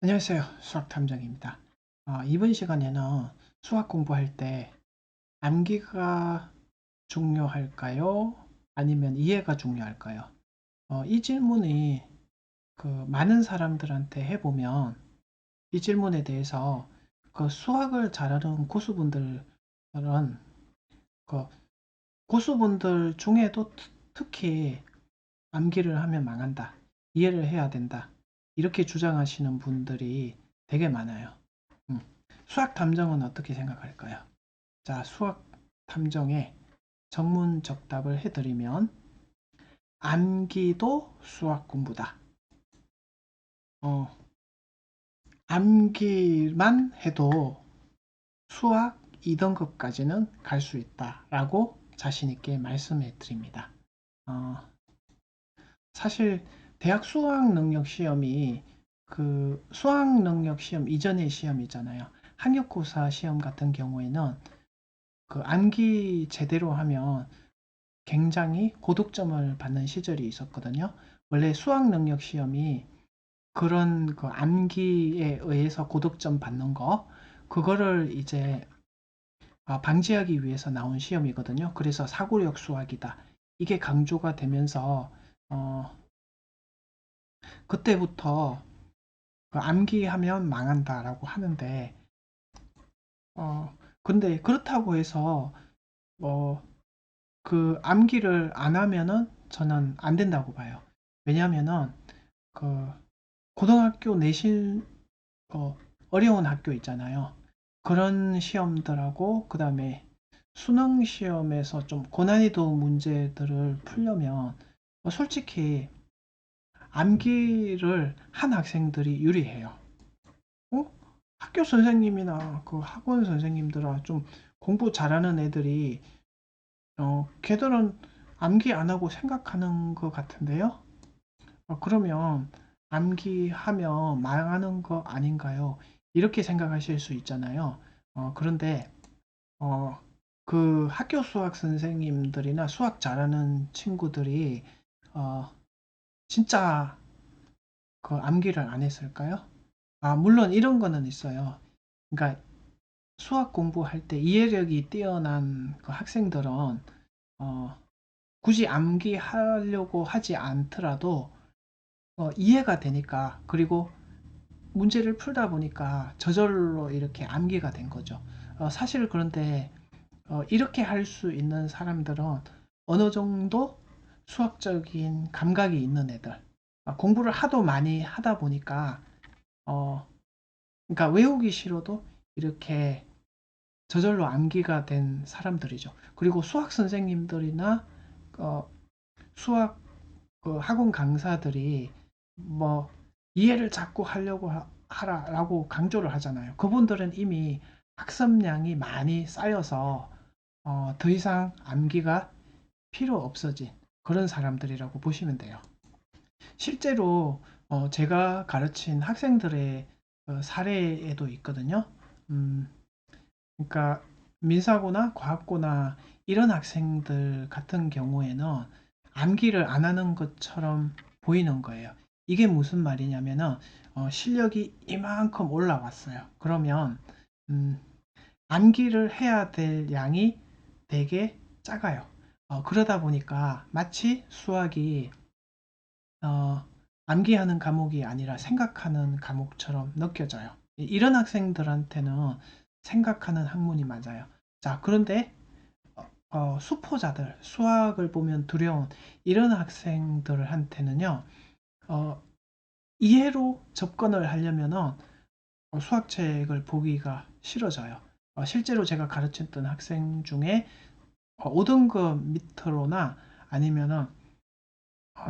안녕하세요. 수학탐정입니다. 이번 시간에는 수학 공부할 때 암기가 중요할까요? 아니면 이해가 중요할까요? 이 질문이 많은 사람들한테 해보면 이 질문에 대해서 수학을 잘하는 고수분들은 그 고수분들 중에도 특히 암기를 하면 망한다. 이해를 해야 된다. 이렇게 주장하시는 분들이 되게 많아요. 음. 수학 탐정은 어떻게 생각할까요? 자, 수학 탐정의 정문 적답을 해드리면 암기도 수학 공부다. 어, 암기만 해도 수학 2등급까지는 갈 수 있다라고 자신 있게 말씀해 드립니다. 어, 사실 대학 수학 능력 시험이 수학 능력 시험 이전의 시험이잖아요. 학력고사 시험 같은 경우에는 암기 제대로 하면 굉장히 고득점을 받는 시절이 있었거든요. 원래 수학 능력 시험이 그런 암기에 의해서 고득점 받는 그거를 이제 방지하기 위해서 나온 시험이거든요. 그래서 사고력 수학이다. 이게 강조가 되면서 어, 그때부터 암기하면 망한다라고 하는데 근데 그렇다고 해서 어, 암기를 안 하면은 저는 안 된다고 봐요. 왜냐하면은 그 고등학교 내신 어, 어려운 학교 있잖아요. 그런 시험들하고 그 다음에 수능 시험에서 좀 고난이도 문제들을 풀려면 솔직히 암기를 한 학생들이 유리해요. 어? 학교 선생님이나 학원 선생님들아 좀 공부 잘하는 애들이 걔들은 암기 안 하고 생각하는 것 같은데요? 그러면 암기하면 망하는 거 아닌가요? 이렇게 생각하실 수 있잖아요. 그런데 어, 학교 수학 선생님들이나 수학 잘하는 친구들이 어, 진짜 암기를 안 했을까요? 물론 이런 거는 있어요. 그러니까 수학 공부할 때 이해력이 뛰어난 학생들은 어, 굳이 암기하려고 하지 않더라도 이해가 되니까 그리고 문제를 풀다 보니까 저절로 이렇게 암기가 된 거죠. 사실 그런데 이렇게 할 수 있는 사람들은 어느 정도 수학적인 감각이 있는 애들, 공부를 하도 많이 하다 보니까 어, 그러니까 외우기 싫어도 이렇게 저절로 암기가 된 사람들이죠. 그리고 수학 선생님들이나 어, 수학 학원 강사들이 뭐 이해를 자꾸 하려고 하라라고 강조를 하잖아요. 그분들은 이미 학습량이 많이 쌓여서 더 이상 암기가 필요 없어진 그런 사람들이라고 보시면 돼요. 실제로 제가 가르친 학생들의 사례에도 있거든요. 음, 그러니까 민사고나 과학고나 이런 학생들 같은 경우에는 암기를 안 하는 것처럼 보이는 거예요. 이게 무슨 말이냐면은 실력이 이만큼 올라왔어요. 그러면 음, 암기를 해야 될 양이 되게 작아요. 그러다 보니까 마치 수학이 어, 암기하는 과목이 아니라 생각하는 과목처럼 느껴져요. 이런 학생들한테는 생각하는 학문이 맞아요. 자, 그런데 수포자들, 수학을 보면 두려운 이런 학생들한테는요, 어, 이해로 접근을 하려면은 수학책을 보기가 싫어져요. 실제로 제가 가르쳤던 학생 중에 5등급 밑으로나 아니면은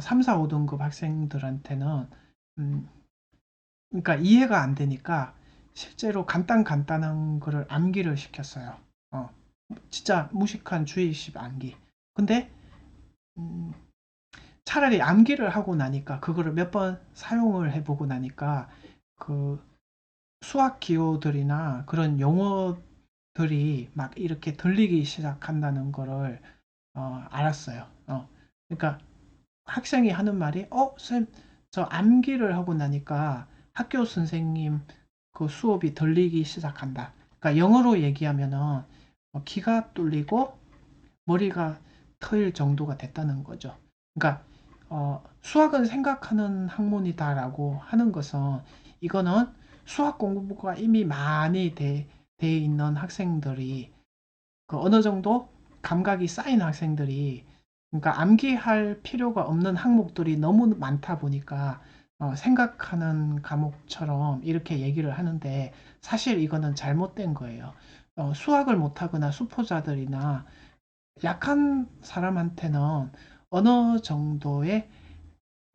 3, 4, 5등급 학생들한테는 음, 그러니까 이해가 안 되니까 실제로 간단한 거를 암기를 시켰어요. 어, 진짜 무식한 주의식 암기. 근데 음, 차라리 암기를 하고 나니까 그거를 몇 번 사용을 해보고 나니까 그 수학 기호들이나 그런 용어들이 막 이렇게 들리기 시작한다는 거를 알았어요. 그러니까 학생이 하는 말이 쌤, 저 암기를 하고 나니까 학교 선생님 그 수업이 들리기 시작한다. 그러니까 영어로 얘기하면은 귀가 뚫리고 머리가 트일 정도가 됐다는 거죠. 그러니까 수학은 생각하는 학문이다라고 하는 것은 이거는 수학 공부가 이미 많이 돼 있는 학생들이 그 어느 정도 감각이 쌓인 학생들이 그러니까 암기할 필요가 없는 항목들이 너무 많다 보니까 생각하는 과목처럼 이렇게 얘기를 하는데 사실 이거는 잘못된 거예요. 수학을 못하거나 수포자들이나 약한 사람한테는 어느 정도의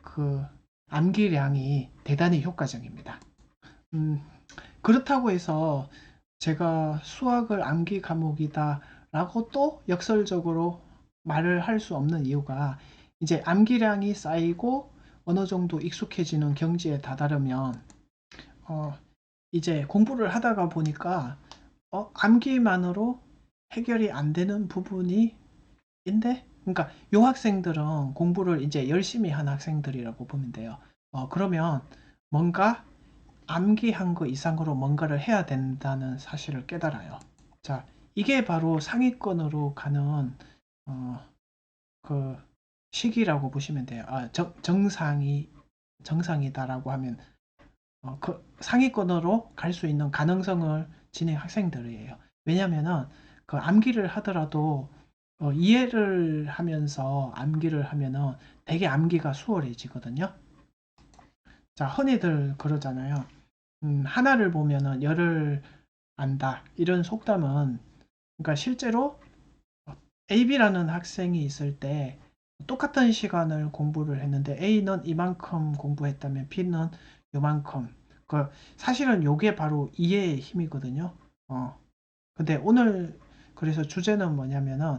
그 암기량이 대단히 효과적입니다. 음, 그렇다고 해서 제가 수학을 암기 과목이다라고 또 역설적으로 말을 할 수 없는 이유가 이제 암기량이 쌓이고 어느 정도 익숙해지는 경지에 다다르면 어, 이제 공부를 하다가 보니까 암기만으로 해결이 안 되는 부분이 인데 그러니까 요 학생들은 공부를 이제 열심히 한 학생들이라고 보면 돼요. 그러면 뭔가 암기한 거 이상으로 뭔가를 해야 된다는 사실을 깨달아요. 자, 이게 바로 상위권으로 가는 어, 그 시기라고 보시면 돼요. 정상이다라고 하면 그 상위권으로 갈 수 있는 가능성을 지닌 학생들이에요. 왜냐면은 그 암기를 하더라도 이해를 하면서 암기를 하면은 되게 암기가 수월해지거든요. 자, 흔히들 그러잖아요. 하나를 보면은 열을 안다. 이런 속담은 그러니까 실제로 AB라는 학생이 있을 때 똑같은 시간을 공부를 했는데 A는 이만큼 공부했다면 B는 요만큼. 그 사실은 요게 바로 이해의 힘이거든요. 근데 오늘 그래서 주제는 뭐냐면은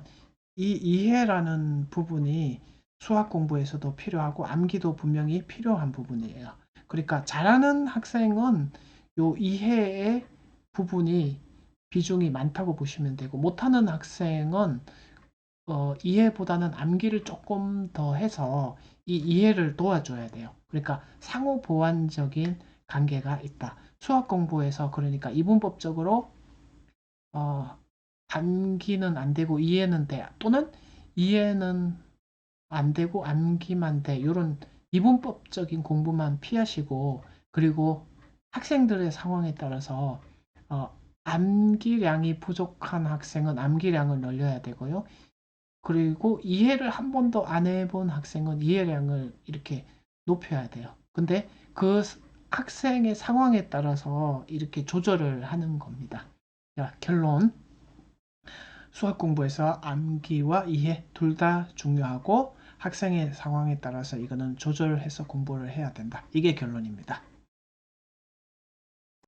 이 이해라는 부분이 수학 공부에서도 필요하고 암기도 분명히 필요한 부분이에요. 그러니까 잘하는 학생은 요 이해의 부분이 비중이 많다고 보시면 되고 못하는 학생은 이해보다는 암기를 조금 더 해서 이 이해를 도와줘야 돼요. 그러니까 상호 보완적인 관계가 있다. 수학 공부에서 그러니까 이분법적으로 어, 암기는 안 되고 이해는 돼. 또는 이해는 안 되고 암기만 돼. 이런 이분법적인 공부만 피하시고 그리고 학생들의 상황에 따라서 암기량이 부족한 학생은 암기량을 늘려야 되고요. 그리고 이해를 한 번도 안 해본 학생은 이해량을 이렇게 높여야 돼요. 근데 그 학생의 상황에 따라서 이렇게 조절을 하는 겁니다. 자, 결론. 수학 공부에서 암기와 이해 둘 다 중요하고 학생의 상황에 따라서 이거는 조절해서 공부를 해야 된다. 이게 결론입니다.